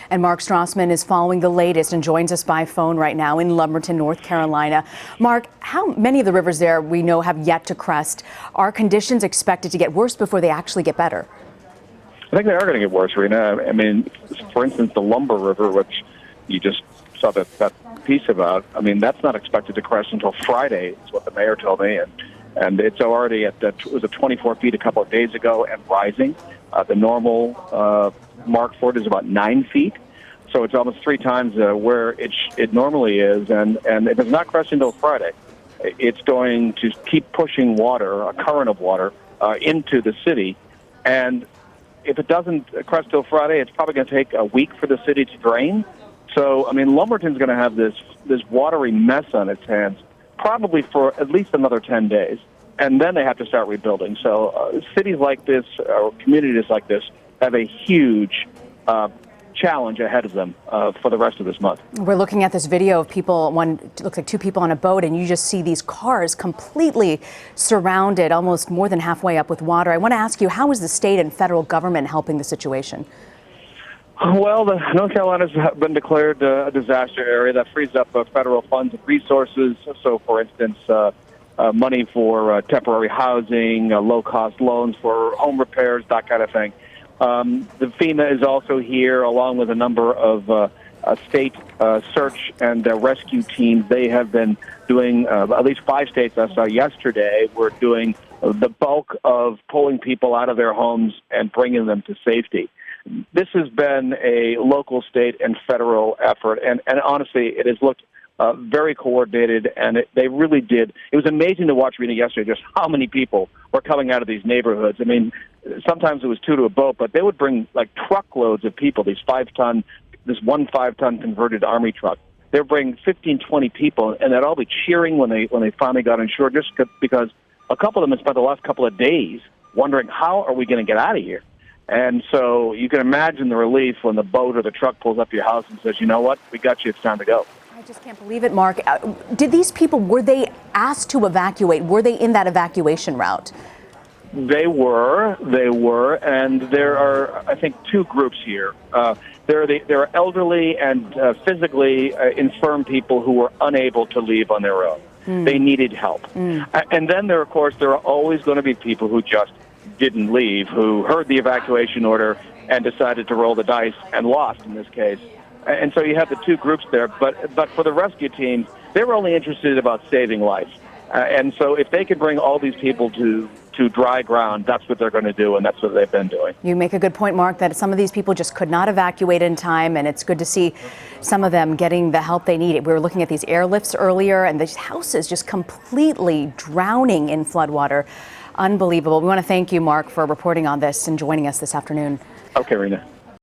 And Mark Strassman is following the latest and joins us by phone right now in Lumberton, North Carolina. Mark, how many of the rivers there we know have yet to crest? Are conditions expected to get worse before they actually get better? I think they are going to get worse, Rena. I mean, for instance, the Lumber River, which you just saw that piece about, I mean, that's not expected to crest until Friday, is what the mayor told me. And it's already at, it was at 24 feet a couple of days ago and rising. The normal mark for it is about 9 feet. So it's almost 3 times where it normally is. And it does not crest until Friday. It's going to keep pushing water, a current of water, into the city. And if it doesn't crest till Friday, it's probably going to take a week for the city to drain. So, I mean, Lumberton's going to have this watery mess on its hands probably for at least another 10 days. And then they have to start rebuilding. So cities like this, or communities like this, have a huge challenge ahead of them for the rest of this month. We're looking at this video of people, it looks like 2 people on a boat, and you just see these cars completely surrounded, almost more than halfway up with water. I want to ask you, how is the state and federal government helping the situation? Well, North Carolina's been declared a disaster area. That frees up federal funds and resources. So, for instance, money for temporary housing, low-cost loans for home repairs, that kind of thing. The FEMA is also here, along with a number of state search and rescue teams. They have been doing, at least 5 states I saw yesterday, were doing the bulk of pulling people out of their homes and bringing them to safety. This has been a local, state, and federal effort, and honestly, it has looked very coordinated, and they really did. It was amazing to watch, Rena, yesterday, just how many people were coming out of these neighborhoods. I mean, sometimes it was 2 to a boat, but they would bring like truckloads of people, this 5-ton converted Army truck. They would bring 15, 20 people, and they'd all be cheering when they finally got on shore, just because a couple of them had spent the last couple of days wondering, how are we going to get out of here? And so you can imagine the relief when the boat or the truck pulls up to your house and says, you know what, we got you, it's time to go. I just can't believe it, Mark. Did these people, were they asked to evacuate? Were they in that evacuation route? They were, and there are, I think, 2 groups here. There are elderly and physically infirm people who were unable to leave on their own. They needed help. And then there are always going to be people who just didn't leave, who heard the evacuation order and decided to roll the dice and lost in this case. And so you have the 2 groups there. But for the rescue teams, they were only interested about saving life. And so if they can bring all these people to dry ground, that's what they're going to do, and that's what they've been doing. You make a good point, Mark, that some of these people just could not evacuate in time, and it's good to see some of them getting the help they need. We were looking at these airlifts earlier, and these houses just completely drowning in floodwater. Unbelievable. We want to thank you, Mark, for reporting on this and joining us this afternoon. Okay, Rena.